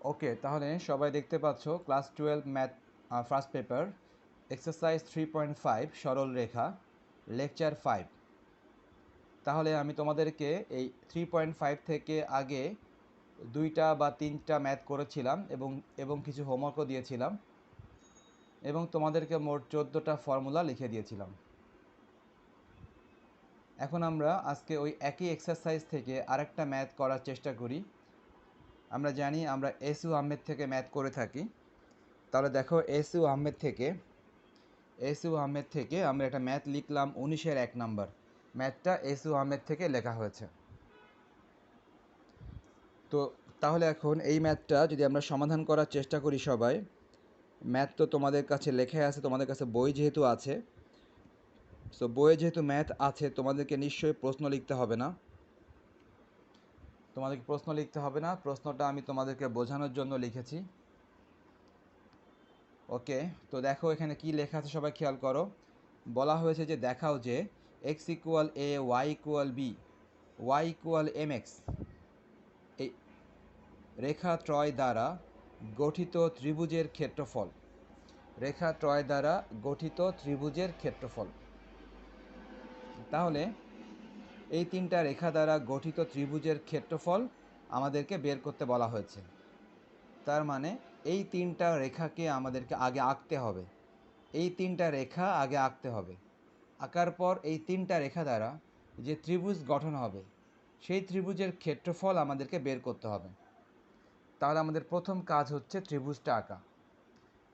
ওকে, তাহলে সবাই দেখতে পাচ্ছ class 12 math first paper exercise 3.5 সরল রেখা লেকচার 5। তাহলে আমি তোমাদেরকে এই 3.5 থেকে আগে 2টা বা 3টা ম্যাথ করেছিলাম এবং কিছু হোমওয়ার্কও দিয়েছিলাম এবং তোমাদেরকে মোট 14টা ফর্মুলা লিখে দিয়েছিলাম। এখন আমরা আজকে ওই একই এক্সারসাইজ থেকে আরেকটা ম্যাথ করার চেষ্টা করি। আমরা জানি আমরা এসইউ আহমেদ থেকে ম্যাথ করে থাকি। তাহলে দেখো এসইউ আহমেদ থেকে আমরা একটা ম্যাথ লিখলাম 19-এর 1 নাম্বার। ম্যাথটা এসইউ আহমেদ থেকে লেখা হয়েছে। তো তাহলে এখন এই ম্যাথটা যদি আমরা সমাধান করার চেষ্টা করি সবাই, ম্যাথ তো তোমাদের কাছে লেখাই আছে, তোমাদের কাছে বই যেহেতু আছে, সো বইয়ে যেহেতু ম্যাথ আছে তোমাদেরকে নিশ্চয়ই প্রশ্ন লিখতে হবে না। প্রশ্নটা আমি তোমাদেরকে বোঝানোর জন্য লিখেছি। ওকে, তো দেখো এখানে কি লেখা আছে সবাই খেয়াল করো। বলা হয়েছে যে দেখাও যে x equal a, y equal b, y equal mx এই রেখাত্রয় দ্বারা গঠিত ত্রিভুজের ক্ষেত্রফল। তাহলে এই 3টা রেখা দ্বারা গঠিত ত্রিভুজের ক্ষেত্রফল আমাদেরকে বের করতে বলা হয়েছে। তার মানে এই 3টা রেখাকে আমাদেরকে আগে আঁকতে হবে। আঁকার পর এই 3টা রেখা দ্বারা যে ত্রিভুজ গঠন হবে সেই ত্রিভুজের ক্ষেত্রফল আমাদেরকে বের করতে হবে। তাহলে আমাদের প্রথম কাজ হচ্ছে ত্রিভুজটা আঁকা।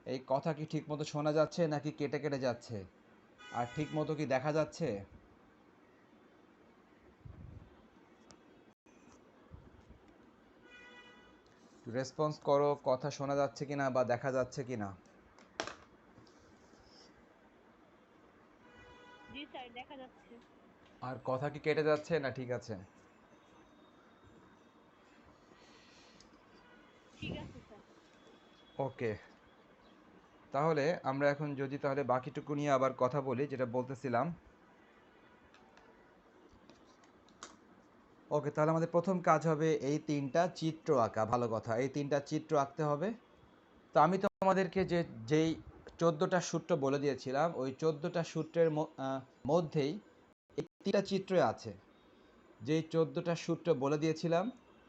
এই কথা কি ঠিকমতো শোনা যাচ্ছে নাকি কেটে কেটে যাচ্ছে, আর ঠিকমতো কি দেখা যাচ্ছে? রেসপন্স করো, কথা শোনা যাচ্ছে কিনা বা দেখা যাচ্ছে কিনা। জি স্যার, দেখা যাচ্ছে। আর কথা কি কেটে যাচ্ছে না ঠিক আছে? ঠিক আছে স্যার। ওকে, তাহলে আমরা এখন যদি তাহলে বাকিটুকু নিয়ে আবার কথা বলি, যেটা বলতেছিলাম। ওকে, তাহলে আমাদের প্রথম কাজ হবে এই 3টা চিত্র আঁকা। ভালো কথা, এই 3টা চিত্র আঁকতে হবে। তো আমি তোমাদেরকে যেই 14টা সূত্র বলে দিয়েছিলাম ওই 14টা সূত্রের মধ্যেই এই 3টা চিত্রই আছে। যেই 14টা সূত্র বলে দিয়েছিলাম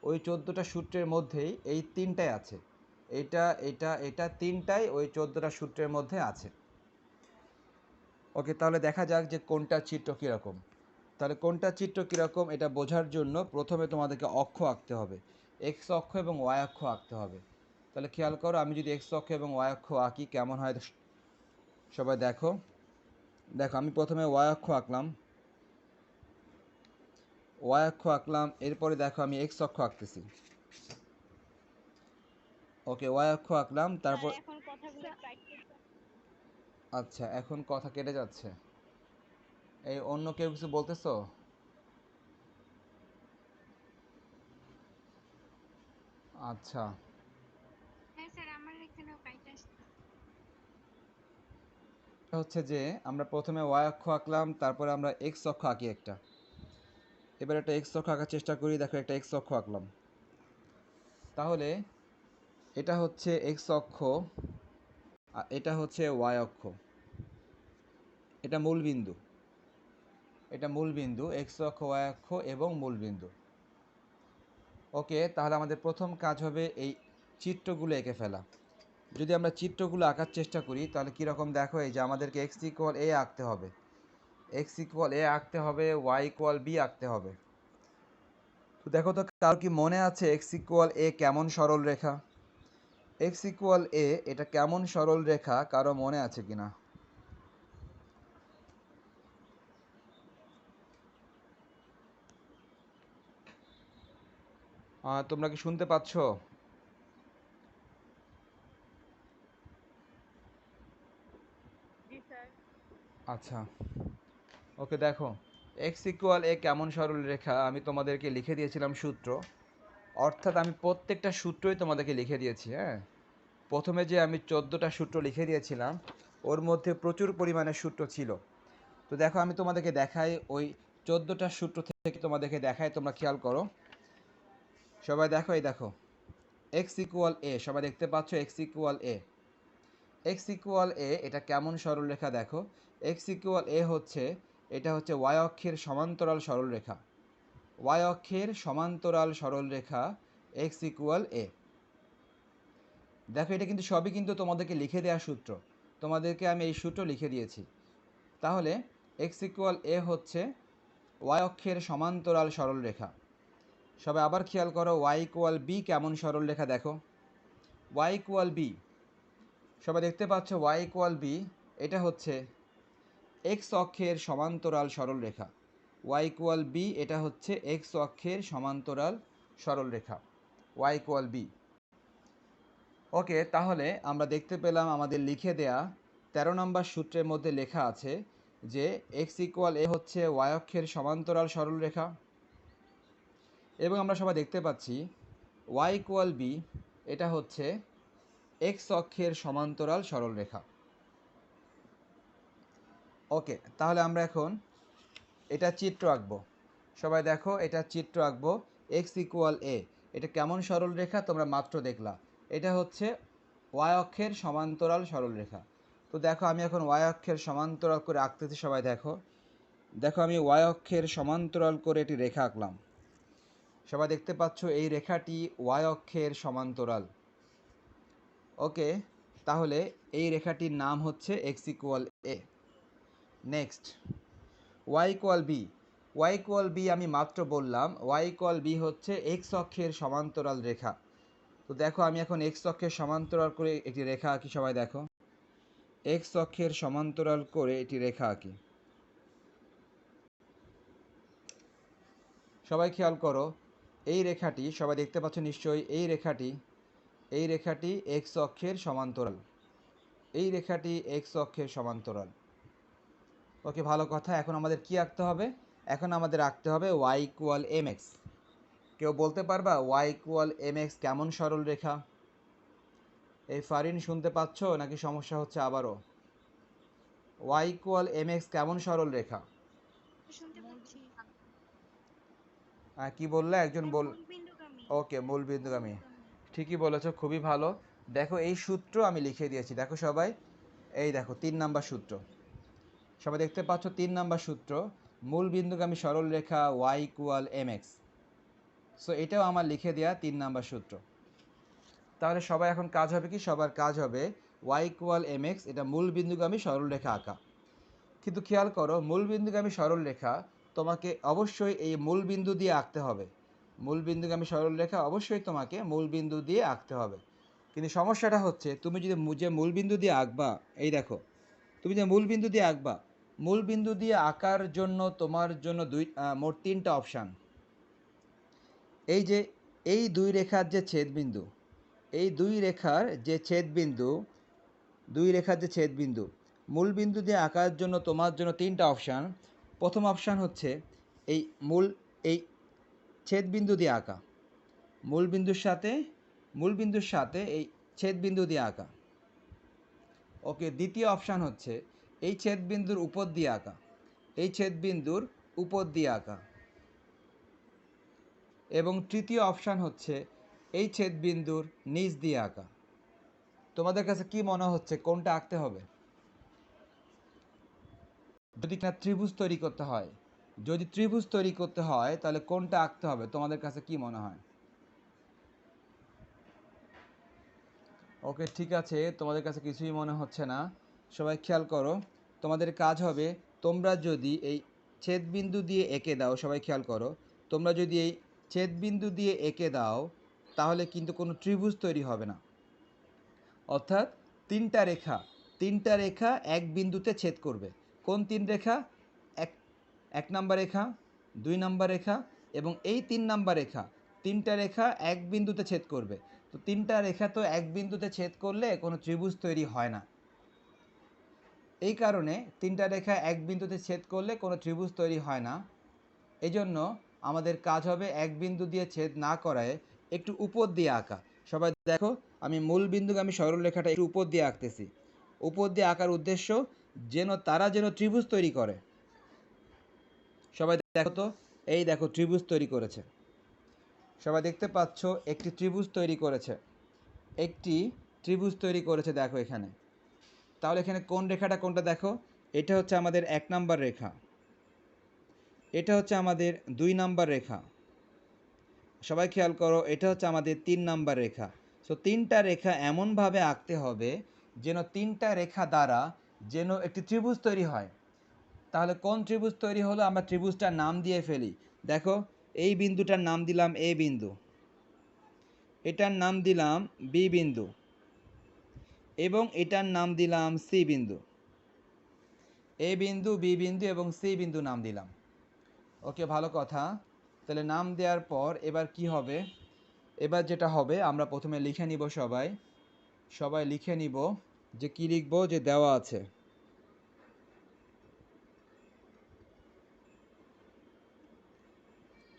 ওই 14টা সূত্রের মধ্যেই এই 3টাই আছে। এটা 3টাই ওই 14টা সূত্রের মধ্যে আছে। ওকে, তাহলে দেখা যাক যে কোনটা চিত্র কীরকম। তাহলে কোনটা চিত্র কীরকম এটা বোঝার জন্য প্রথমে তোমাদেরকে অক্ষ আঁকতে হবে, এক্স অক্ষ এবং ওয়াই অক্ষ আঁকতে হবে। তাহলে খেয়াল করো, আমি যদি এক্স অক্ষ এবং ওয়াই অক্ষ আঁকি কেমন হয় সবাই দেখো। আমি প্রথমে ওয়াই অক্ষ আঁকলাম, এরপরে দেখো আমি এক্স অক্ষ আঁকতেছি। ওকে, ওয়াই অক্ষ আঁকলাম, স্যার তারপর এখন কথাগুলো প্র্যাকটিস। আচ্ছা, এখন কথা কেটে যাচ্ছে। এই অন্য কেউ কিছু বলতেছো? আচ্ছা, হ্যাঁ স্যার, আমার এখানেও কাইটা আসছে। হচ্ছে যে আমরা প্রথমে ওয়াই অক্ষ আঁকলাম, তারপরে আমরা এক্স অক্ষ আঁকি একটা। এবার একটা এক্স অক্ষ আঁকার চেষ্টা করি। দেখো একটা এক্স অক্ষ আঁকলাম। তাহলে এটা হচ্ছে এক্স অক্ষ আর এটা হচ্ছে ওয়াই অক্ষ। এটা মূল বিন্দু এক্স অক্ষ, ওয়াই অক্ষ এবং মূল বিন্দু। ওকে, তাহলে আমাদের প্রথম কাজ হবে এই চিত্রগুলো এঁকে ফেলা। যদি আমরা চিত্রগুলো আঁকার চেষ্টা করি তাহলে কীরকম দেখো, এই যে আমাদেরকে এক্স ইকুয়াল এ আঁকতে হবে, ওয়াই ইকুয়াল বি আঁকতে হবে। তো দেখো তো কার কি মনে আছে এক্স ইকুয়াল এ কেমন সরল রেখা? এক্স ইকুয়াল এ এটা কেমন সরল রেখা কারো মনে আছে কিনা? তোমরা কি শুনতে পাচ্ছ? জি স্যার। আচ্ছা, ওকে, দেখো এক্স ইকুয়াল এ কেমন সরল রেখা আমি তোমাদেরকে লিখে দিয়েছিলাম সূত্র। অর্থাৎ আমি প্রত্যেকটা সূত্রই তোমাদেরকে লিখে দিয়েছি। হ্যাঁ, প্রথমে যে আমি 14টা সূত্র লিখে দিয়েছিলাম ওর মধ্যে প্রচুর পরিমাণে সূত্র ছিল। তো দেখো আমি তোমাদেরকে দেখাই ওই 14টা সূত্র থেকে তোমাদেরকে দেখাই, তোমরা খেয়াল করো সবাই। দেখো এই দেখো এক্স ইকুয়াল এ, সবাই দেখতে পাচ্ছ এক্স ইকুয়াল এ। এক্স ইকুয়াল এ এটা কেমন সরলরেখা দেখো, এক্স ইকুয়াল এ হচ্ছে, এটা হচ্ছে ওয়াই অক্ষের সমান্তরাল সরলরেখা, ওয়াই অক্ষের সমান্তরাল সরলরেখা এক্স ইকুয়াল এ। দেখো এটা কিন্তু সবই কিন্তু তোমাদেরকে লিখে দেওয়া সূত্র, তোমাদেরকে আমি এই সূত্র লিখে দিয়েছি। তাহলে এক্স ইকুয়াল এ হচ্ছে ওয়াই অক্ষের সমান্তরাল সরলরেখা। সবাই আবার খেয়াল করো, ওয়াই ইকুয়াল বি কেমন সরলরেখা দেখো, ওয়াই ইকুয়াল বি, সবাই দেখতে পাচ্ছ ওয়াই ইকুয়াল বি, এটা হচ্ছে এক্স অক্ষের সমান্তরাল সরলরেখা, ওয়াই ইকুয়াল বি এটা হচ্ছে এক্স অক্ষের সমান্তরাল সরলরেখা, ওয়াই ইকুয়াল বি। ওকে, তাহলে আমরা দেখতে পেলাম আমাদের লিখে দেয়া 13 নম্বর সূত্রের মধ্যে লেখা আছে যে এক্স ইকুয়াল এ হচ্ছে ওয়াই অক্ষের সমান্তরাল সরলরেখা, এবং আমরা সবাই দেখতে পাচ্ছি ওয়াই ইকুয়াল বি এটা হচ্ছে এক্স অক্ষের সমান্তরাল সরলরেখা। ওকে, তাহলে আমরা এখন এটা চিত্র আঁকবো। সবাই দেখো এটা চিত্র আঁকবো, এক্স ইকুয়াল এ এটা কেমন সরলরেখা তোমরা মাত্র দেখলা, এটা হচ্ছে ওয়াই অক্ষের সমান্তরাল সরলরেখা। তো দেখো আমি এখন ওয়াই অক্ষের সমান্তরাল করে আঁকতেছি, সবাই দেখো, দেখো আমি ওয়াই অক্ষের সমান্তরাল করে একটি রেখা আঁকলাম। সবাই দেখতে পাচ্ছ এই রেখাটি ওয়াই অক্ষের সমান্তরাল। ওকে, তাহলে এই রেখাটির নাম হচ্ছে X equal A. Next Y equal B, Y equal B আমি মাত্র বললাম ওয়াই ইকুয়াল বি হচ্ছে এক্স অক্ষের সমান্তরাল রেখা। তো দেখো আমি এখন এক্স অক্ষের সমান্তরাল করে একটি রেখা আঁকি, সবাই দেখো এক্স অক্ষের সমান্তরাল করে একটি রেখা আঁকি। সবাই খেয়াল করো এই রেখাটি, সবাই দেখতে পাচ্ছ নিশ্চয়ই এই রেখাটি এক্স অক্ষের সমান্তরাল, এই রেখাটি এক্স অক্ষের সমান্তরাল। ওকে, ভালো কথা। এখন আমাদের কি আঁকতে হবে, এখন আমাদের আঁকতে হবে ওয়াই ইকুয়াল এম এক্স। কেউ বলতে পারবা ওয়াই ইকুয়াল এম এক্স কেমন সরল রেখা? এই ফারিন শুনতে পাচ্ছ নাকি সমস্যা হচ্ছে আবারও? ওয়াই ইকুয়াল এম এক্স কেমন সরল রেখা? শুনতে পাচ্ছি। কি বললে একজন বল? মূলবিন্দুগামী। ওকে, মূলবিন্দুগামী, মূলবিন্দুগামী। ঠিকই বলেছো, খুবই ভালো। দেখো এই সূত্র আমি লিখে দিয়েছি, দেখো সবাই, এই দেখো 3 নাম্বার সূত্র, সবাই দেখতে পাচ্ছ 3 নাম্বার সূত্র, মূল বিন্দুগামী সরল রেখা Y equal M X. So এটাও আমার লিখে দেওয়া 3 নাম্বার সূত্র। তাহলে সবাই এখন কাজ হবে কি, সবার কাজ হবে ওয়াই ইকুয়াল এম এক্স এটা মূল বিন্দুগামী সরল রেখা আঁকা। কিন্তু খেয়াল করো মূল বিন্দুগামী সরল রেখা তোমাকে অবশ্যই এই মূল বিন্দু দিয়ে আঁকতে হবে, মূল বিন্দুগামী সরল রেখা অবশ্যই তোমাকে মূল বিন্দু দিয়ে আঁকতে হবে। কিন্তু সমস্যাটা হচ্ছে তুমি যদি যে মূল বিন্দু দিয়ে আঁকবা, এই দেখো তুমি যে মূল বিন্দু দিয়ে আঁকবা, মূল বিন্দু দিয়ে আঁকার জন্য তোমার জন্য মোট 3টা অপশান। এই যে এই দুই রেখার যে ছেদবিন্দু, এই দুই রেখার যে ছেদবিন্দু, দুই রেখার যে ছেদবিন্দু, মূল বিন্দু দিয়ে আঁকার জন্য তোমার জন্য 3টা অপশান। প্রথম অপশান হচ্ছে এই ছেদবিন্দু দিয়ে আঁকা, মূল বিন্দুর সাথে এই ছেদবিন্দু দিয়ে আঁকা। ওকে, দ্বিতীয় অপশান হচ্ছে এই ছেদবিন্দুর উপর দিয়ে আঁকা, এই ছেদবিন্দুর উপর দিয়ে আঁকা। এবং তৃতীয় অপশান হচ্ছে এই ছেদবিন্দুর নিচ দিয়ে আঁকা। তোমাদের কাছে কি মনে হচ্ছে কোনটা আঁকতে হবে? যদি কিনা ত্রিভুজ তৈরি করতে হয়, যদি ত্রিভুজ তৈরি করতে হয় তাহলে কোনটা আঁকতে হবে তোমাদের কাছে কি মনে হয়? ওকে, ঠিক আছে, তোমাদের কাছে কিছুই মনে হচ্ছে না। সবাই খেয়াল করো, তোমাদের কাজ হবে তোমরা যদি এই ছেদবিন্দু দিয়ে এঁকে দাও, সবাই খেয়াল করো, তোমরা যদি এই ছেদবিন্দু দিয়ে এঁকে দাও তাহলে কিন্তু কোনো ত্রিভুজ তৈরি হবে না। অর্থাৎ তিনটা রেখা এক বিন্দুতে ছেদ করবে। কোন 3 রেখা? এক নাম্বার রেখা, 2 নাম্বার রেখা এবং এই 3 নাম্বার রেখা, 3টা রেখা এক বিন্দুতে ছেদ করবে। তো 3টা রেখা তো এক বিন্দুতে ছেদ করলে কোনো ত্রিভুজ তৈরি হয় না। এই কারণে 3টা রেখা এক বিন্দুতে ছেদ করলে কোনো ত্রিভুজ তৈরি হয় না। এই জন্য আমাদের কাজ হবে এক বিন্দু দিয়ে ছেদ না করায় একটু উপর দিয়ে আঁকা। সবাই দেখো আমি মূল বিন্দুগামী সরলরেখাটা একটু উপর দিয়ে আঁকতেছি। উপর দিয়ে আঁকার উদ্দেশ্য তারা যেন ত্রিভুজ তৈরি করে। সবাই দেখো তো, এই দেখো ত্রিভুজ তৈরি করেছে। সবাই দেখতে পাচ্ছ একটি ত্রিভুজ তৈরি করেছে, একটি ত্রিভুজ তৈরি করেছে দেখো এখানে। তাহলে এখানে কোন রেখাটা কোনটা দেখো, এটা হচ্ছে আমাদের 1 নাম্বার রেখা, এটা হচ্ছে আমাদের 2 নাম্বার রেখা, সবাই খেয়াল করো এটা হচ্ছে আমাদের 3 নাম্বার রেখা। সো তিনটা রেখা এমনভাবে আঁকতে হবে যেন তিনটা রেখা দ্বারা যেন একটি ত্রিভুজ তৈরি হয়। তাহলে কোন ত্রিভুজ তৈরি হলো, আমরা ত্রিভুজটার নাম দিয়ে ফেলি। দেখো এই বিন্দুটার নাম দিলাম এ বিন্দু, এটার নাম দিলাম বি বিন্দু, এবং এটার নাম দিলাম সি বিন্দু। এ বিন্দু, বি বিন্দু এবং সি বিন্দু নাম দিলাম। ওকে, ভালো কথা। তাহলে নাম দেওয়ার পর এবার কি হবে, এবার যেটা হবে আমরা প্রথমে লিখে নিব, সবাই লিখে নিব যে কি লিখব, যে দেওয়া আছে।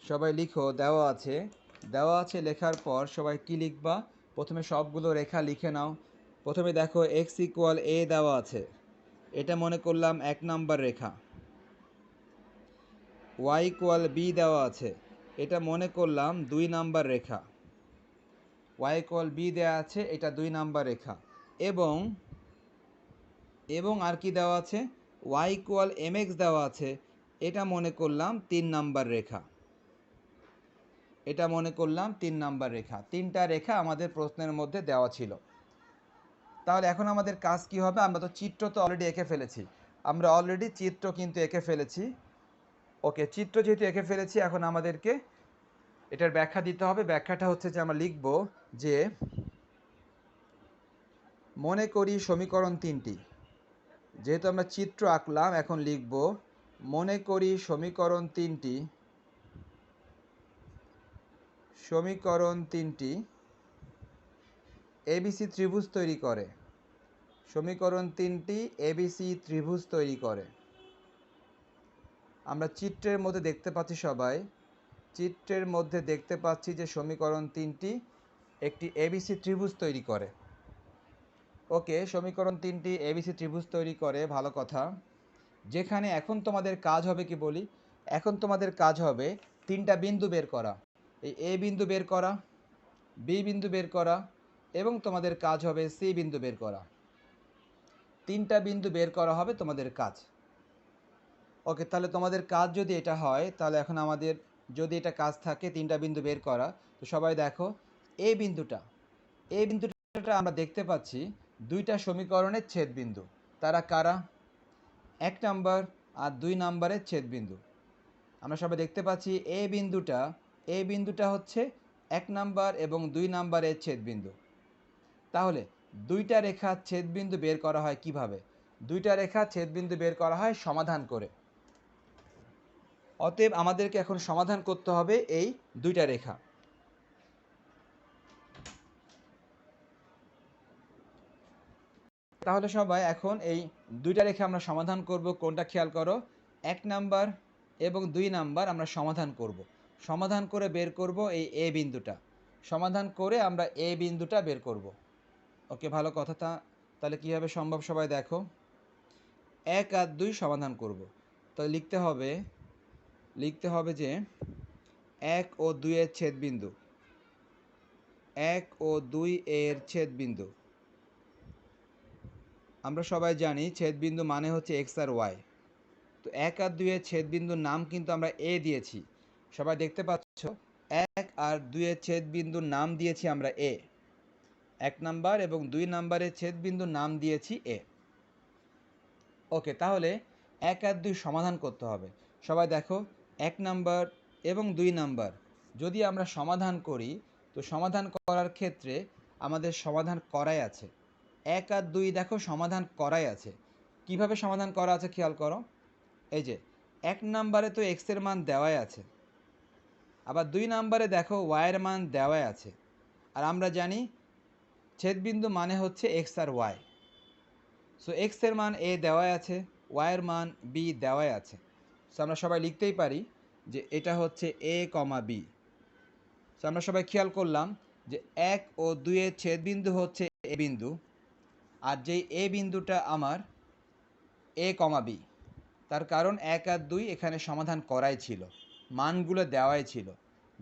সবাই লিখো দেওয়া আছে। দেওয়া আছে লেখার পর সবাই কি লিখবা, প্রথমে সবগুলো রেখা লিখে নাও। প্রথমে দেখো x ইকুয়াল a দেওয়া আছে, এটা মনে করলাম 1 নাম্বার রেখা। y ইকুয়াল b দেওয়া আছে, এটা মনে করলাম 2 নাম্বার রেখা। y ইকুয়াল b দেওয়া আছে, এটা 2 নাম্বার রেখা। এবং আর কি দেওয়া আছে, y ইকুয়াল mx দেওয়া আছে, এটা মনে করলাম 3 নাম্বার রেখা। এটা মনে করলাম 3 নাম্বার রেখা। তিনটা রেখা আমাদের প্রশ্নের মধ্যে দেওয়া ছিল। তাহলে এখন আমাদের কাজ কি হবে, আমরা তো চিত্র তো অলরেডি এঁকে ফেলেছি, আমরা অলরেডি চিত্র কিন্তু এঁকে ফেলেছি। ওকে, চিত্র যেহেতু এঁকে ফেলেছি, এখন আমাদেরকে এটার ব্যাখ্যা দিতে হবে। ব্যাখ্যাটা হচ্ছে যে আমরা লিখব যে মনে করি সমীকরণ তিনটি। যেহেতু আমরা চিত্র আঁকলাম, এখন লিখব মনে করি সমীকরণ তিনটি এবিসি ত্রিভুজ তৈরি করে। সমীকরণ তিনটি এবিসি ত্রিভুজ তৈরি করে। আমরা চিত্রের মধ্যে দেখতে পাচ্ছি, সবাই চিত্রের মধ্যে দেখতে পাচ্ছি যে সমীকরণ তিনটি একটি এবিসি ত্রিভুজ তৈরি করে। ওকে, সমীকরণ তিনটি এবিসি ত্রিভুজ তৈরি করে, ভালো কথা। যেখানে এখন তোমাদের কাজ হবে কি বলি, এখন তোমাদের কাজ হবে তিনটা বিন্দু বের করা। এই এ বিন্দু বের করা, বি বিন্দু বের করা, এবং তোমাদের কাজ হবে সি বিন্দু বের করা। তিনটা বিন্দু বের করা হবে তোমাদের কাজ। ওকে, তাহলে তোমাদের কাজ যদি এটা হয়, তাহলে এখন আমাদের যদি এটা কাজ থাকে তিনটা বিন্দু বের করা, তো সবাই দেখো এই বিন্দুটা আমরা দেখতে পাচ্ছি দুইটা সমীকরণের ছেদবিন্দু। তারা কারা, 1 নাম্বার আর 2 নাম্বারের ছেদবিন্দু। আমরা সবাই দেখতে পাচ্ছি এই বিন্দুটা হচ্ছে 1 নাম্বার এবং 2 নাম্বারের ছেদবিন্দু। তাহলে দুইটা রেখা ছেদবিন্দু বের করা হয় কিভাবে, দুইটা রেখা ছেদবিন্দু বের করা হয় সমাধান করে। অতএব আমাদেরকে এখন সমাধান করতে হবে এই দুইটা রেখা। তাহলে সবাই এখন এই দুইটা রেখা আমরা সমাধান করব। কোনটা খেয়াল করো, 1 নাম্বার এবং 2 নাম্বার আমরা সমাধান করব। সমাধান করে বের করব এই এ বিন্দুটা, সমাধান করে আমরা এ বিন্দুটা বের করব। ওকে, ভালো কথা। তাহলে কীভাবে সম্ভব সবাই দেখো, 1 আর 2 সমাধান করব। তো লিখতে হবে যে 1 ও 2 এর ছেদবিন্দু, 1 ও 2 এর ছেদবিন্দু। আমরা সবাই জানি ছেদবিন্দু মানে হচ্ছে এক্স আর ওয়াই। তো 1 আর 2 এর ছেদবিন্দুর নাম কিন্তু আমরা এ দিয়েছি। সবাই দেখতে পাচ্ছ 1 আর 2 এর ছেদবিন্দুর নাম দিয়েছি আমরা এ। 1 নাম্বার এবং 2 নাম্বারের ছেদবিন্দুর নাম দিয়েছি এ। ওকে, তাহলে 1 আর 2 সমাধান করতে হবে। সবাই দেখো 1 নাম্বার এবং 2 নাম্বার যদি আমরা সমাধান করি, তো সমাধান করার ক্ষেত্রে আমাদের সমাধান করাই আছে। 1 আর 2 দেখো সমাধান করাই আছে। কিভাবে সমাধান করা আছে খেয়াল করো, এই যে 1 নাম্বারে তো x এর মান দেওয়াই আছে, আবার 2 নাম্বারে দেখো y এর মান দেওয়াই আছে। আর আমরা জানি ছেদবিন্দু মানে হচ্ছে x আর y। সো x এর মান a দেওয়াই আছে, y এর মান b দেওয়াই আছে। সো আমরা সবাই লিখতেই পারি যে এটা হচ্ছে a, b। সো আমরা সবাই খেয়াল করলাম যে 1 ও 2 এর ছেদবিন্দু হচ্ছে a বিন্দু, আর যেই এ বিন্দুটা আমার a, b। তার কারণ 1 আর 2 এখানে সমাধান করাই ছিল, মানগুলো দেওয়াই ছিল।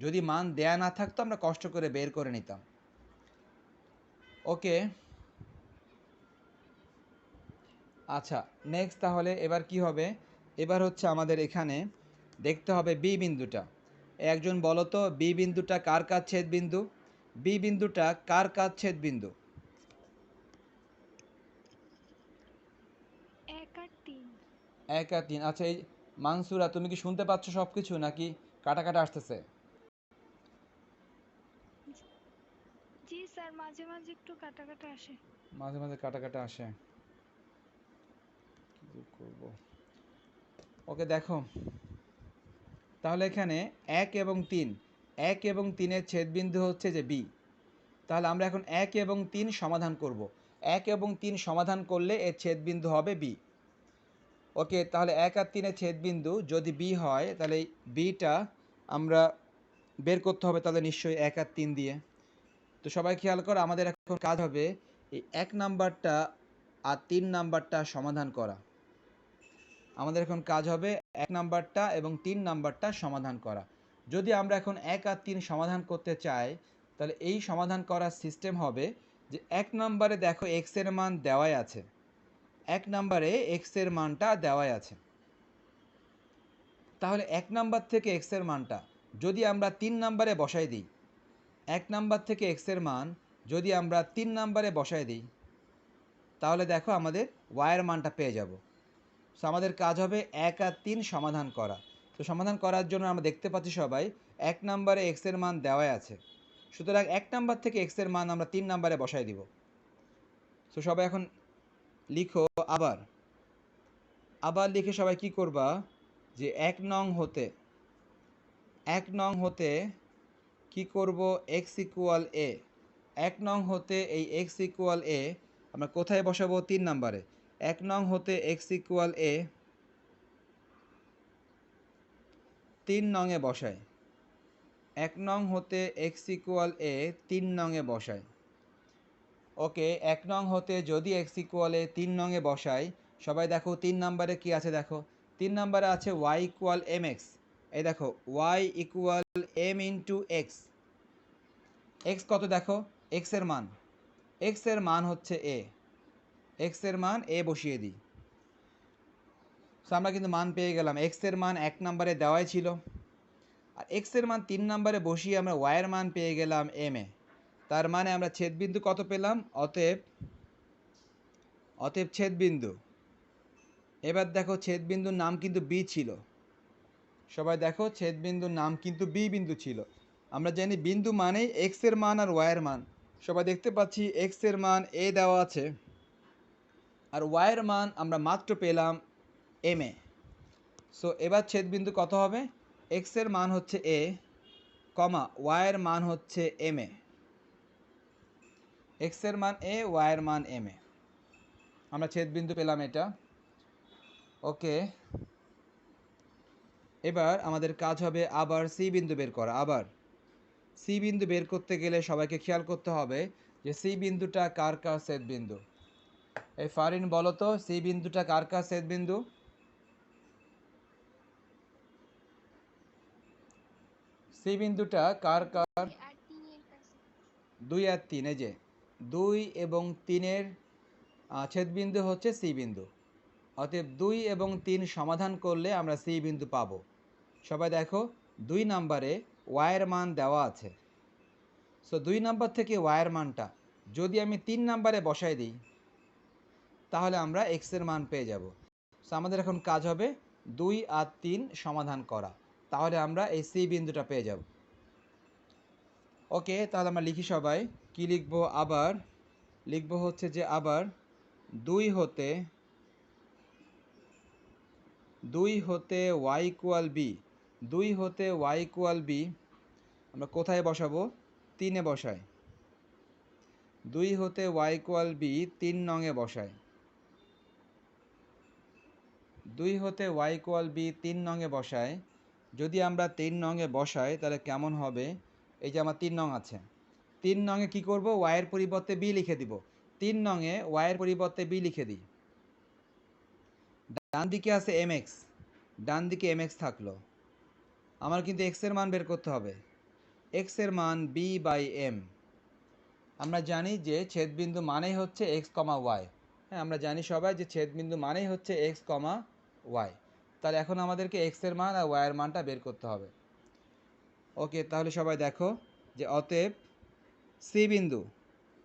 যদি মান দেয়া না থাকতো আমরা কষ্ট করে বের করে নিতাম। ওকে, আচ্ছা নেক্সট তাহলে এবার কি হবে, এবার হচ্ছে আমাদের এখানে দেখতে হবে বি বিন্দুটা। একজন বলো তো বি বিন্দুটা কার কাজ ছেদ বিন্দু? বি বিন্দুটা কার কাজ ছেদ বিন্দু? 1 আর 3। 1 আর 3। আচ্ছা এই মানসুরা তুমি কি শুনতে পাচ্ছ সব কিছু নাকি কাটা কাটা আসতেছে? জি স্যার, মাঝে মাঝে একটু কাটা কাটা আসে। মাঝে মাঝে কাটা কাটা আসে, কি যে করব। ওকে দেখো তাহলে এখানে 1 এবং 3, 1 এবং 3-এর ছেদবিন্দু হচ্ছে যে বি। তাহলে আমরা এখন 1 এবং 3 সমাধান করব। 1 এবং 3 সমাধান করলে এর ছেদবিন্দু হবে বি। ওকে, তাহলে 1 আর 3-এর ছেদবিন্দু যদি বি হয় তাহলে এই বিটা আমরা বের করতে হবে তাহলে নিশ্চয়ই 1 আর 3 দিয়ে। তো সবাই খেয়াল করো, আমাদের এখন কাজ হবে এই 1 নাম্বারটা আর 3 নাম্বারটা সমাধান করা। আমাদের এখন কাজ হবে 1 নাম্বারটা এবং 3 নাম্বারটা সমাধান করা। যদি আমরা এখন 1 আর 3 সমাধান করতে চাই তাহলে এই সমাধান করার সিস্টেম হবে যে 1 নাম্বারে দেখো x এর মান দেওয়াই আছে, 1 নাম্বারে x এর মানটা দেওয়াই আছে। তাহলে 1 নাম্বার থেকে x এর মানটা যদি আমরা 3 নাম্বারে বসাই দিই, 1 নাম্বার থেকে x এর মান যদি আমরা 3 নাম্বারে বসাই দিই তাহলে দেখো আমাদের y এর মানটা পেয়ে যাব। সো আমাদের কাজ হবে 1 আর 3 সমাধান করা। তো সমাধান করার জন্য আমরা দেখতে পাচ্ছি সবাই 1 নাম্বারে x এর মান দেওয়াই আছে, সুতরাং 1 নাম্বার থেকে x এর মান আমরা 3 নাম্বারে বসাই দিব। তো সবাই এখন লিখো আবার, আবার লিখে সবাই কি করবা যে 1 নং হতে, 1 নং হতে কি করব x ইকুয়াল a, 1 নং হতে এই x ইকুয়াল a আমরা কোথায় বসাবো 3 নাম্বারে। 1 নং হতে x ইকুয়াল a 3 নংয়ে বসায়, 1 নং হতে x ইকুয়াল a 3 নংয়ে বসায়। ওকে, 1 নং হতে যদি x ইকুয়াল a 3 নংয়ে বসাই, সবাই দেখো 3 নাম্বারে কি আছে দেখো, 3 নাম্বারে আছে y ইকুয়াল mx। এই দেখো y equal m into x, x কত দেখো, x এর মান, x এর মান হচ্ছে a, x এর মান a বসিয়ে দিই। সো আমরা কিন্তু মান পেয়ে গেলাম, x এর মান 1 নাম্বারে দেওয়াই ছিল আর x এর মান 3 নাম্বারে বসিয়ে আমরা y এর মান পেয়ে গেলাম m এ। তার মানে আমরা ছেদবিন্দু কত পেলাম, অতএব অতএব ছেদবিন্দু। এবার দেখো ছেদবিন্দুর নাম কিন্তু বি ছিল, সবাই দেখো ছেদবিন্দুর নাম কিন্তু বি বিন্দু ছিল। আমরা জানি বিন্দু মানেই এক্স এর মান আর ওয়াই এর মান। সবাই দেখতে পাচ্ছি এক্স এর মান এ দেওয়া আছে আর ওয়াই এর মান আমরা মাত্র পেলাম এম এ। সো এবার ছেদবিন্দু কত হবে, এক্স এর মান হচ্ছে এ কমা ওয়াই এর মান হচ্ছে এম এ, এক্স এর মান এ ওয়াই এর মান এম এ, আমরা ছেদবিন্দু পেলাম এটা। ওকে, এবার আমাদের কাজ হবে আবার সি বিন্দু বের করা। আবার সি বিন্দু বের করতে গেলে সবাইকে খেয়াল করতে হবে যে সি বিন্দুটা কার কার ছেদ বিন্দু। এই ফারিন বলো তো সি বিন্দুটা কার কার ছেদ বিন্দু? সি বিন্দুটা কার কার? 2 আর 3 এর কাছে। 2 আর 3, এই যে 2 এবং 3-এর ছেদবিন্দু হচ্ছে সি বিন্দু। অতএব 2 এবং 3 সমাধান করলে আমরা সি বিন্দু পাবো। সবাই দেখো 2 নাম্বারে ওয়াইয়ের মান দেওয়া আছে, সো 2 নাম্বার থেকে ওয়াইয়ের মানটা যদি আমি 3 নাম্বারে বসাই দিই তাহলে আমরা এক্স এর মান পেয়ে যাব। সো আমাদের এখন কাজ হবে 2 আর 3 সমাধান করা, তাহলে আমরা এই সি বিন্দুটা পেয়ে যাব। ওকে, তাহলে আমরা লিখি সবাই কি লিখবো, আবার লিখবো হচ্ছে যে আবার 2 হতে y ইকুয়াল বি, 2 হতে y ইকুয়াল বি আমরা কোথায় বসাবো, 3-এ বসাই। 2 হতে y ইকুয়াল বি 3 নংয়ে বসাই। 2 হতে y ইকুয়াল বি 3 নংয়ে বসাই। যদি আমরা 3 নংয়ে বসাই তাহলে কেমন হবে, এই যে আমার 3 নং আছে, 3 নংয়ে কি করব, y এর পরিবর্তে বি লিখে দিব। 3 নংয়ে y এর পরিবর্তে বি লিখে দিই। ডান দিকে আছে mx, ডান দিকে mx থাকলো, আমার কিন্তু x এর মান বের করতে হবে। এক্স এর মান বি বাই এম। আমরা জানি যে ছেদবিন্দু মানেই হচ্ছে এক্স কমা ওয়াই। হ্যাঁ, আমরা জানি সবাই যে ছেদবিন্দু মানেই হচ্ছে এক্স কমা ওয়াই। তাহলে এখন আমাদেরকে এক্স এর মান আর ওয়াই এর মানটা বের করতে হবে। ওকে, তাহলে সবাই দেখো যে অতএব সি বিন্দু,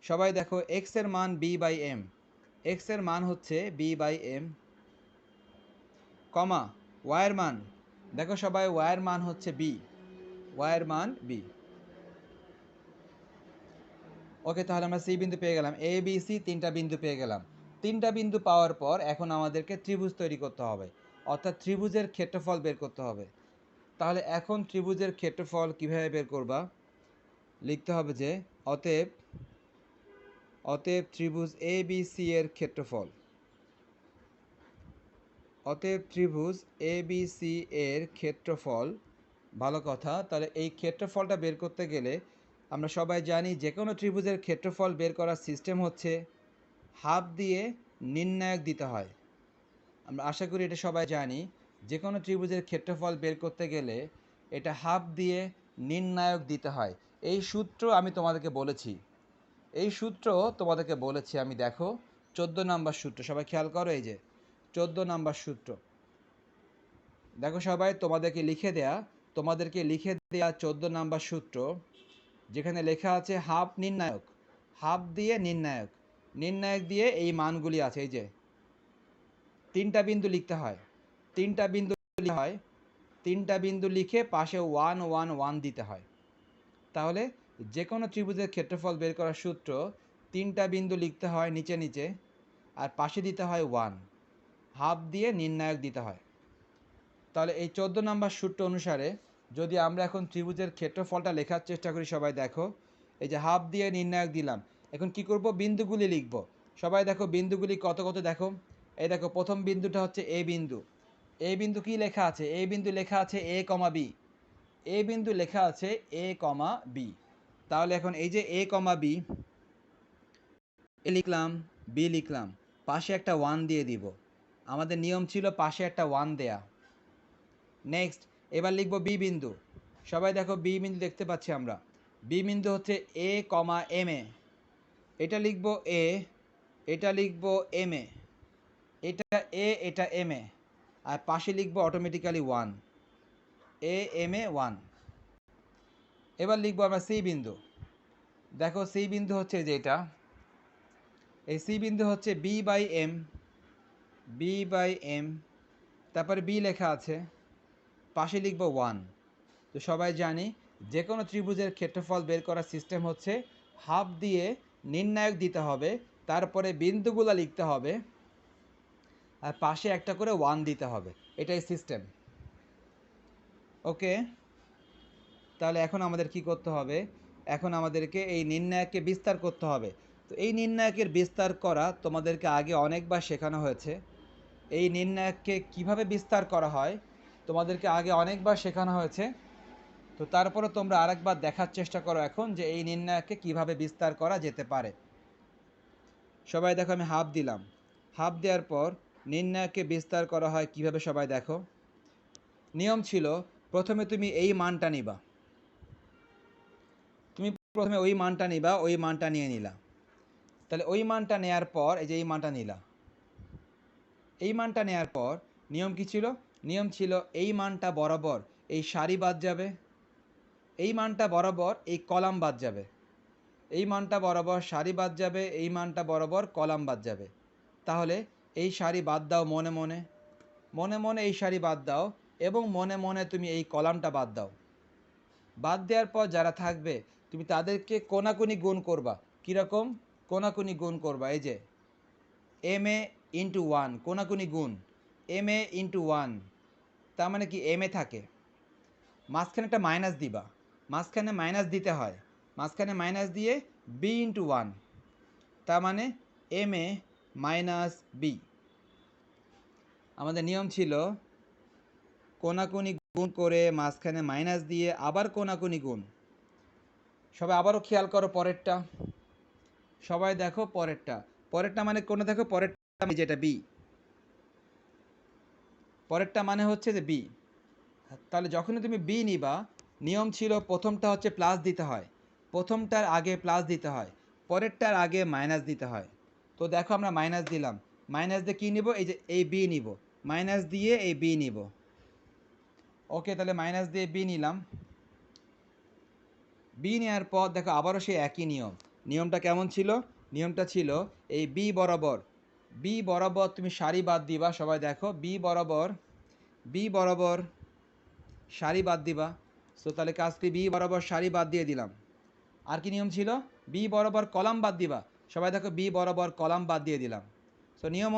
সবাই দেখো এক্স এর মান বি বাই এম, এক্স এর মান হচ্ছে b by m, comma y এর মান, দেখো সবাই ওয়াই এর মান হচ্ছে বি, ওয়াই এর মান বি। ওকে, তাহলে আমরা সি বিন্দু পেয়ে গেলাম, এ বি সি তিনটা বিন্দু পেয়ে গেলাম। তিনটা বিন্দু পাওয়ার পর এখন আমাদেরকে ত্রিভুজ তৈরি করতে হবে, অর্থাৎ ত্রিভুজের ক্ষেত্রফল বের করতে হবে। তাহলে এখন ত্রিভুজের ক্ষেত্রফল কিভাবে বের করবা? লিখতে হবে যে অতএব অতএব ত্রিভুজ এ বি সি এর ক্ষেত্রফল, অতএব ত্রিভুজ এ বি সি এর ক্ষেত্রফল। ভালো কথা, তাহলে এই ক্ষেত্রফলটা বের করতে গেলে আমরা সবাই জানি যে কোনো ত্রিভুজের ক্ষেত্রফল বের করার সিস্টেম হচ্ছে হাফ দিয়ে নির্ণায়ক দিতে হয়। আমরা আশা করি এটা সবাই জানি, যে কোনো ত্রিভুজের ক্ষেত্রফল বের করতে গেলে এটা হাফ দিয়ে নির্ণায়ক দিতে হয়। এই সূত্র আমি তোমাদেরকে বলেছি, এই সূত্র তোমাদেরকে বলেছি আমি, দেখো 14 নাম্বার সূত্র, সবাই খেয়াল করো, এই যে 14 নাম্বার সূত্র, দেখো সবাই তোমাদেরকে লিখে দেয়া 14 নাম্বার সূত্র, যেখানে লেখা আছে হাফ নির্ণায়ক, হাফ দিয়ে নির্ণায়ক, নির্ণায়ক দিয়ে এই মানগুলি আছে, এই যে তিনটা বিন্দু লিখতে হয়, তিনটা বিন্দু লিখতে হয়, তিনটা বিন্দু লিখে পাশে 1 1 1 দিতে হয়। তাহলে যে কোনো ত্রিভুজের ক্ষেত্রফল বের করার সূত্র, তিনটা বিন্দু লিখতে হয় নিচে নিচে, আর পাশে দিতে হয় 1, হাফ দিয়ে নির্ণায়ক দিতে হয়। তাহলে এই 14 নাম্বার সূত্র অনুসারে যদি আমরা এখন ত্রিভুজের ক্ষেত্রফলটা লেখার চেষ্টা করি, সবাই দেখো এই যে হাফ দিয়ে নির্ণায়ক দিলাম, এখন কি করব? বিন্দুগুলি লিখব। সবাই দেখো বিন্দুগুলি কত কত, দেখো এই দেখো প্রথম বিন্দুটা হচ্ছে এ বিন্দু, এ বিন্দু কি লেখা আছে? এ বিন্দু লেখা আছে এ কমা বি, এ বিন্দু লেখা আছে এ কমা বি। তাহলে এখন এই যে এ কমা বি, এ লিখলাম, বি লিখলাম, পাশে একটা 1 দিয়ে দিব, আমাদের নিয়ম ছিল পাশে একটা 1 দেয়া। নেক্সট এবার লিখব বি বিন্দু, সবাই দেখো বি বিন্দু দেখতে পাচ্ছি আমরা, বি বিন্দু হচ্ছে এ কমা এম এ, এটা লিখব এ, এটা লিখব এম এ, এটা এ, এটা এম এ, আর পাশে লিখব অটোমেটিক্যালি 1, এ এম এ 1। এবার লিখব আমরা সি বিন্দু, দেখো সি বিন্দু হচ্ছে যে এটা, এই সি বিন্দু হচ্ছে b by m, b by m, তারপরে বি লেখা আছে, পাশে লিখব 1। তো সবাই জানি যে কোনো ত্রিভুজের ক্ষেত্রফল বের করার সিস্টেম হচ্ছে হাফ দিয়ে নির্ণায়ক দিতে হবে, তারপরে বিন্দুগুলো লিখতে হবে, আর পাশে একটা করে 1 দিতে হবে, এটাই সিস্টেম। ওকে, তাহলে এখন আমাদের কি করতে হবে? এখন আমাদেরকে এই নির্ণায়ককে বিস্তার করতে হবে। তো এই নির্ণায়কের বিস্তার করা তোমাদেরকে আগে অনেকবার শেখানো হয়েছে, এই নির্ণায়ককে কিভাবে বিস্তার করা হয় তোমাদেরকে আগে অনেকবার শেখানো হয়েছে। তো তারপরে তোমরা আরেকবার দেখার চেষ্টা করো এখন যে এই নির্ণায়ককে কিভাবে বিস্তার করা যেতে পারে। সবাই দেখো আমি হাফ দিলাম, হাফ দেওয়ার পর নির্ণায়ককে বিস্তার করা হয় কিভাবে, সবাই দেখো নিয়ম ছিল প্রথমে তুমি এই মানটা নিবা, তুমি প্রথমে ওই মানটা নিবা, ওই মানটা নিয়ে নিলা, তাহলে ওই মানটা নেয়ার পর এই যে এই মানটা নিলা, এই মানটা নেয়ার পর নিয়ম কি ছিল? নিয়ম ছিল এই মানটা বরাবর এই সারি বাদ যাবে, এই মানটা বরাবর এই কলাম বাদ যাবে, এই মানটা বরাবর সারি বাদ যাবে, এই মানটা বরাবর কলাম বাদ যাবে। তাহলে এই সারি বাদ দাও, মনে মনে মনে মনে এই সারি বাদ দাও, এবং মনে মনে তুমি এই কলামটা বাদ দাও। বাদ দেওয়ার পর যারা থাকবে তুমি তাদেরকে কোনাকুনি গুণ করবা। কীরকম কোনাকুনি গুণ করবা? এই যে এম এ ইন্টু 1, কোনাকুনি গুণ এম এ ইন্টু 1, তার মানে কি এম এ থাকে, মাঝখানে একটা মাইনাস দিবা, মাঝখানে মাইনাস দিতে হয়, মাঝখানে মাইনাস দিয়ে বি ইন্টু 1, তার মানে এম এ মাইনাস বি। আমাদের নিয়ম ছিল কোনাকুনি গুণ করে মাঝখানে মাইনাস দিয়ে আবার কোনাকুনি গুণ। সবাই আবারও খেয়াল করো পরেরটা, সবাই দেখো পরেরটা, পরেরটা মানে কোনটা দেখো, পরেরটা যেটা বি, পরেরটা মানে হচ্ছে যে বি। তাহলে যখনই তুমি বি নিবা নিয়ম ছিল প্রথমটা হচ্ছে প্লাস দিতে হয়, প্রথমটার আগে প্লাস দিতে হয়, পরেরটার আগে মাইনাস দিতে হয়। তো দেখো আমরা মাইনাস দিলাম, মাইনাস দিয়ে কী নিব, এই যে এই বি নিব, মাইনাস দিয়ে এই বি নিব। ওকে, তাহলে মাইনাস দিয়ে বি নিলাম। বি নেওয়ার পর দেখো আবারও সেই একই নিয়ম। নিয়মটা কেমন ছিল? নিয়মটা ছিল এই বি বরাবর তুমি সারি বাদ দিবা। সবাই দেখো বি বরাবর সারি বাদ দিবা। সো তাহলে কাজটি বি বরাবর সারি বাদ দিয়ে দিলাম। আর কি নিয়ম ছিল? বি বরাবর কলাম বাদ দিবা। সবাই দেখো বি বরাবর কলাম বাদ দিয়ে দিলাম। সো নিয়ম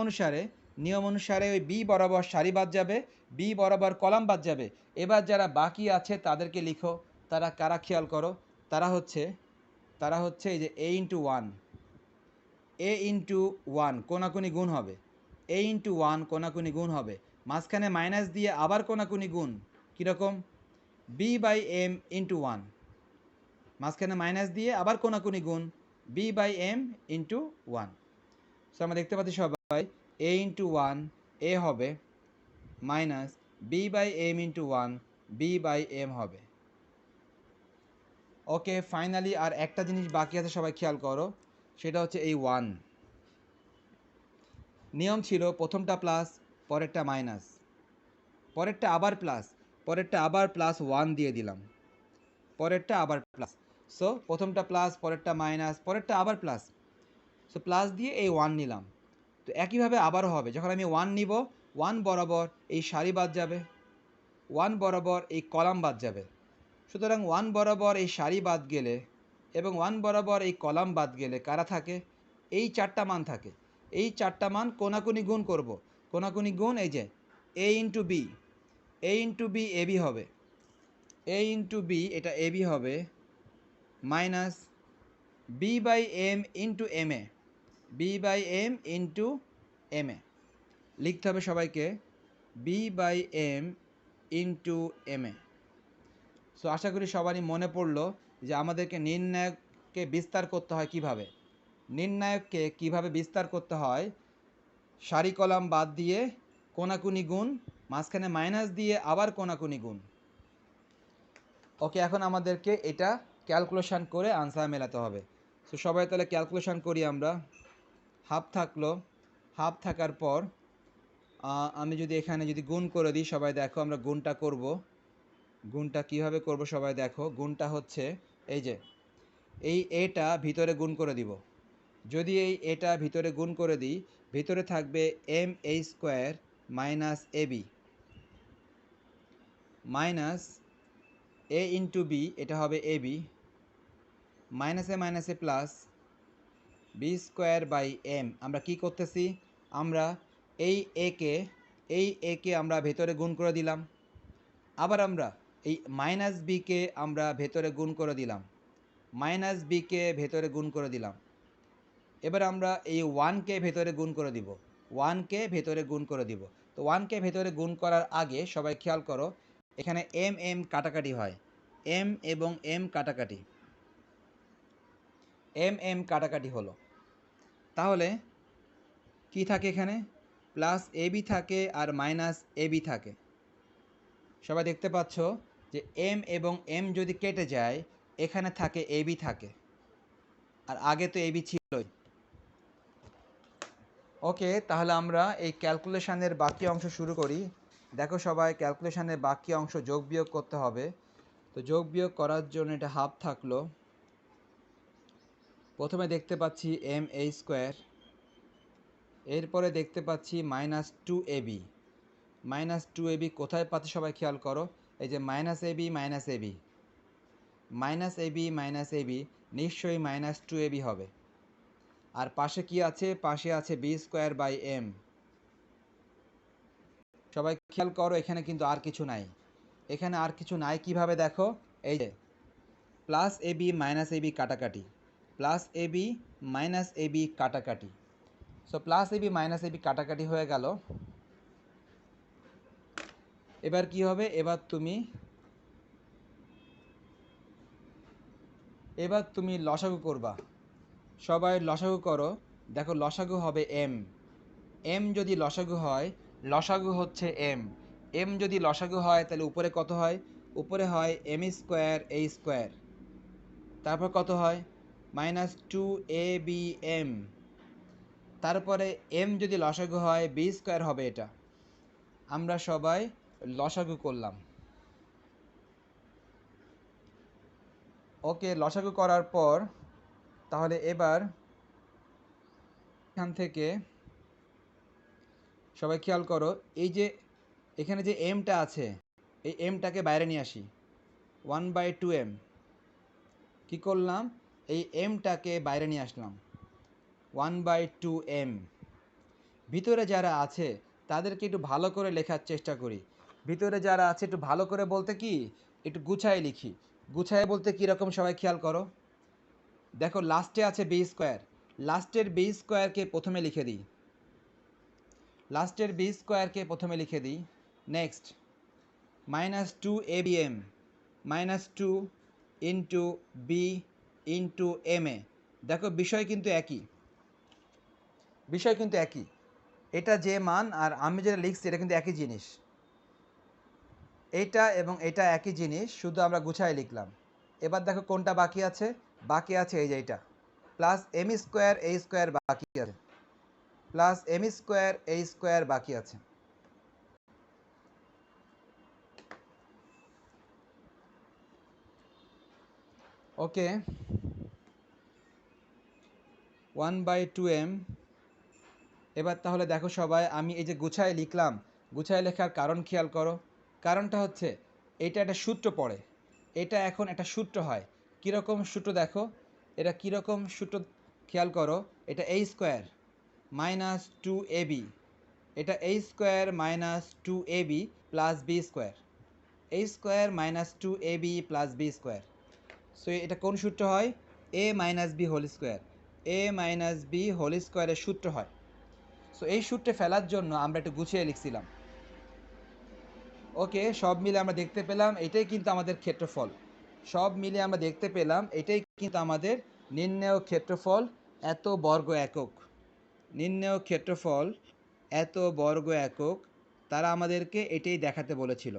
অনুসারে ওই বি বরাবর সারি বাদ যাবে, বি বরাবর কলাম বাদ যাবে। এবার যারা বাকি আছে তাদেরকে লিখো। তারা কারা খেয়াল করো? তারা হচ্ছে এই যে a ইন্টু ওয়ান কোনাকুনি গুণ হবে, a ইন্টু ওয়ান কোনাকুনি গুণ হবে, মাঝখানে মাইনাস দিয়ে আবার কোনাকুনি গুণ। কীরকম? b/m/1, মাঝখানে মাইনাস দিয়ে আবার কোনাকুনি গুণ b/m/1। সো আমরা দেখতে পাচ্ছি সবাই a/1 a হবে মাইনাস b/m/1 b/m হবে। ওকে, ফাইনালি আর একটা জিনিস বাকি আছে, সবাই খেয়াল করো, সেটা হচ্ছে এই 1। নিয়ম ছিল প্রথমটা প্লাস, পরেরটা মাইনাস, পরেরটা আবার প্লাস 1 দিয়ে দিলাম, পরেরটা আবার প্লাস। সো প্রথমটা প্লাস, পরেরটা মাইনাস, পরেরটা আবার প্লাস। সো প্লাস দিয়ে এই 1 নিলাম। তো একইভাবে আবারও হবে, যখন আমি 1 নিব, 1 বরাবর এই সারি বাদ যাবে, 1 বরাবর এই কলাম বাদ যাবে। সুতরাং 1 বরাবর এই সারি বাদ গেলে এবং 1 বরাবর এই কলাম বাদ গেলে কারা থাকে? এই 4টা মান থাকে। এই 4টা মান কোনাকুনি গুণ করব। কোনাকুনি গুণ এই যে a ইন্টু বি এবি হবে, a ইন্টু বি এটা এবি হবে মাইনাস b/m/ma, b/m/ma লিখতে হবে সবাইকে b/m/ma। সো আশা করি সবারই মনে পড়লো যে আমাদেরকে নির্ণায়ককে বিস্তার করতে হয় কিভাবে। নির্ণায়ককে কিভাবে বিস্তার করতে হয়? সারি কলাম বাদ দিয়ে কোনাকুনি গুণ, মাঝখানে মাইনাস দিয়ে আবার কোনাকুনি গুণ। ওকে, এখন আমাদেরকে এটা ক্যালকুলেশন করে আনসার মেলাতে হবে। সো সবাই তাহলে ক্যালকুলেশন করি আমরা। হাফ থাকলো, হাফ থাকার পর আমি যদি এখানে যদি গুণ করে দিই, সবাই দেখো আমরা গুণটা করব। গুণটা কিভাবে করব সবাই দেখো। গুণটা হচ্ছে এই যে এই এটা ভিতরে গুণ করে দিব। যদি এই এটা ভিতরে গুণ করে দিই, ভিতরে থাকবে ma² minus AB minus a/b, এটা হবে এবি, মাইনাসে মাইনাসে প্লাস b²/m। আমরা কি করতেছি? আমরা এই একে আমরা ভেতরে গুণ করে দিলাম, আবার আমরা এই মাইনাস বিকে আমরা ভেতরে গুণ করে দিলাম, মাইনাস বিকে ভেতরে গুণ করে দিলাম। এবার আমরা এই 1কে ভেতরে গুণ করে দিব, 1কে ভেতরে গুণ করে দিব। তো 1কে ভেতরে গুণ করার আগে সবাই খেয়াল করো, এখানে m কাটাকাটি হয়, m এবং m কাটাকাটি, m কাটাকাটি হলো। তাহলে কি থাকে এখানে? প্লাস এবি থাকে আর মাইনাস এবি থাকে। সবাই দেখতে পাচ্ছ যে m এবং m যদি কেটে যায়, এখানে থাকে এবি থাকে, আর আগে তো এবি ছিলই। ওকে, তাহলে আমরা এই ক্যালকুলেশনের বাকি অংশ শুরু করি। দেখো সবাই, ক্যালকুলেশনের বাকি অংশ যোগ বিয়োগ করতে হবে। তো যোগ বিয়োগ করার জন্য এটা হাফ থাকলো। প্রথমে দেখতে পাচ্ছি ma², এরপরে দেখতে পাচ্ছি -2ab। -2ab কোথায় পাচ্ছি সবাই খেয়াল করো, এই যে -ab নিশ্চয়ই -2ab হবে। আর পাশে কি আছে? পাশে আছে b²/m। সবাই খেয়াল করো, এখানে কিন্তু আর কিছু নাই, এখানে আর কিছু নাই। কিভাবে দেখো, এই যে প্লাস ab মাইনাস ab কাটাকাটি, প্লাস ab মাইনাস ab কাটাকাটি। So plus ab minus ab কাটাকাটি হয়ে গেল। এবার কি হবে? এবার তুমি লসাগু করবা। সবাই লসাগু করো। দেখো লসাগু হবে m যদি লসাগু হয়, লসাগু হচ্ছে m যদি লসাগু হয় তাহলে উপরে কত হয়? উপরে হয় এম স্কোয়ার এ স্কোয়ার, তারপর কত হয় মাইনাস টু এ বি এম, তারপরে এম যদি লসাগু হয় বি স্কোয়ার হবে। এটা আমরা সবাই লসাগু করলাম। ওকে, লসাগু করার পর তাহলে এবার এখান থেকে সবাই খেয়াল করো, এই যে এখানে যে এমটা আছে এই এমটাকে বাইরে নিয়ে আসি। 1/2m কি করলাম, এই এমটাকে বাইরে নিয়ে আসলাম 1/2m। ভিতরে যারা আছে তাদেরকে একটু ভালো করে লেখার চেষ্টা করি। ভিতরে যারা আছে একটু ভালো করে বলতে কি একটু গুছায় লিখি। গুছায় বলতে কীরকম সবাই খেয়াল করো, দেখো লাস্টে আছে বি স্কোয়ার, লাস্টের বি স্কোয়ারকে প্রথমে লিখে দিই, লাস্টের বি স্কোয়ারকে প্রথমে লিখে দিই। Next minus two A B M, minus two into B into M A. দেখো বিষয় কিন্তু একই, বিষয় কিন্তু একই, এটা যে মান আর আমি যেটা লিখছি এটা কিন্তু একই জিনিস, এইটা এবং এটা একই জিনিস, শুধু আমরা গুছায় লিখলাম। এবার দেখো কোনটা বাকি আছে, বাকি আছে এই যে এইটা প্লাস এম স্কোয়ার এ স্কোয়ার বাকি আছে, প্লাস এম স্কোয়ার এ স্কোয়ার বাকি আছে। ওকে, 1/2m। এবার তাহলে দেখো সবাই আমি এই যে গুছায় লিখলাম, গুছায় লেখার কারণ খেয়াল করো। কারণটা হচ্ছে এটা একটা সূত্র পড়ে, এটা এখন একটা সূত্র হয়। কীরকম সূত্র দেখো, এটা কীরকম সূত্র খেয়াল করো। এটা a square minus two A b, এটা a square minus two A b plus b square, a square minus two A b plus b square. So এটা কোন সূত্র হয়, a minus b whole square, a minus b whole স্কোয়ারের সূত্র হয়। So এই সূত্রে ফেলার জন্য আমরা একটু গুছিয়ে লিখছিলাম। ওকে, সব মিলে আমরা দেখতে পেলাম এটাই কিন্তু আমাদের ক্ষেত্রফল, সব মিলে আমরা দেখতে পেলাম এটাই কিন্তু আমাদের নির্ণেয় ক্ষেত্রফল এত বর্গ একক, নির্ণেয় ক্ষেত্রফল এত বর্গ একক। তারা আমাদেরকে এটাই দেখাতে বলেছিল।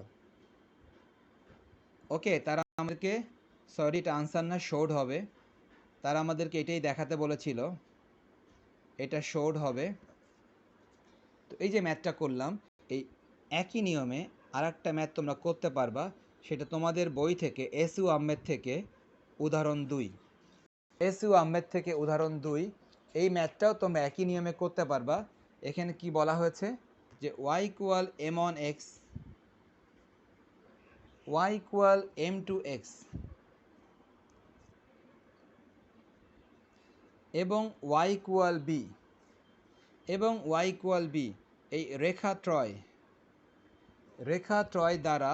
ওকে, তারা আমাদেরকে, সরি এটা আনসার না, শোড হবে। তারা আমাদেরকে এটাই দেখাতে বলেছিল, এটা শোড হবে। তো এই যে ম্যাথটা করলাম, এই একই নিয়মে আর একটা ম্যাথ তোমরা করতে পারবা, সেটা তোমাদের বই থেকে এস ইউ আহমেদ থেকে উদাহরণ 2, এস ইউ আহমেদ থেকে উদাহরণ 2। এই ম্যাথটাও তোমরা একই নিয়মে করতে পারবা। এখানে কি বলা হয়েছে যে y equal m on x, y equal m two x এবং ওয়াই ইকুয়াল বি, এবং ওয়াই ইকুয়াল বি এই রেখাত্রয় দ্বারা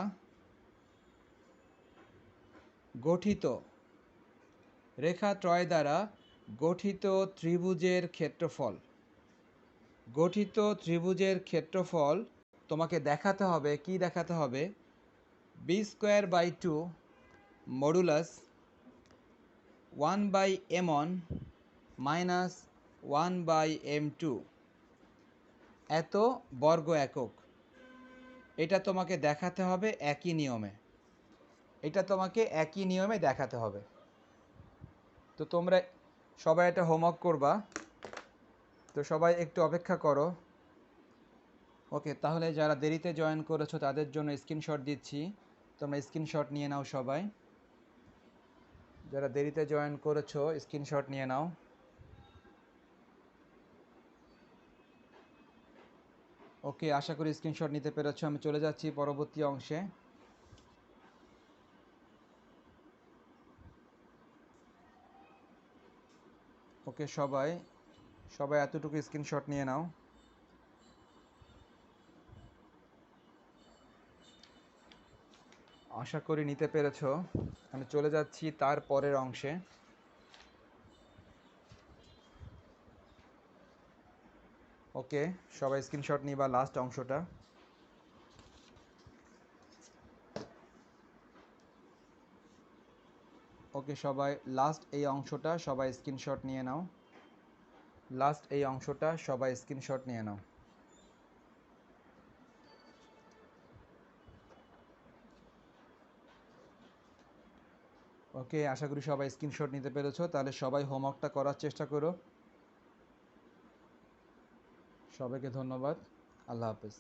গঠিত, রেখাত্রয় দ্বারা গঠিত ত্রিভুজের ক্ষেত্রফল, গঠিত ত্রিভুজের ক্ষেত্রফল তোমাকে দেখাতে হবে। কি দেখাতে হবে, b square by two modulus 1/m1 minus 1/m2 এত বর্গ একক। এটা তোমাকে দেখাতে হবে একই নিয়মে, এটা তোমাকে একই নিয়মে দেখাতে হবে। তো তোমরা সবাই এটা হোমওয়ার্ক করবা, তো সবাই একটু অপেক্ষা করো। ওকে, তাহলে যারা দেরিতে জয়েন করেছো তাদের জন্য স্ক্রিনশট দিচ্ছি, তোমরা স্ক্রিনশট নিয়ে নাও সবাই। যারা দেরিতে জয়েন করেছো স্ক্রিনশট নিয়ে নাও। ওকে, আশা করি স্ক্রিনশট নিতে পেরেছো। আমি চলে যাচ্ছি পরবর্তী অংশে। ওকে, সবাই সবাই এতটুকু স্ক্রিনশট নিয়ে নাও। আশা করি নিতে পেরেছো। আমি চলে যাচ্ছি তার পরের অংশে। ওকে, সবাই স্ক্রিনশট নিবা লাস্ট অংশটা। ওকে, সবাই লাস্ট এই অংশটা সবাই স্ক্রিনশট নিয়ে নাও, লাস্ট এই অংশটা সবাই স্ক্রিনশট নিয়ে নাও। ওকে, আশা করি সবাই স্ক্রিনশট নিতে পেরেছো। তাহলে সবাই হোমওয়ার্কটা করার চেষ্টা করো। সবাইকে ধন্যবাদ। আল্লাহ হাফেজ।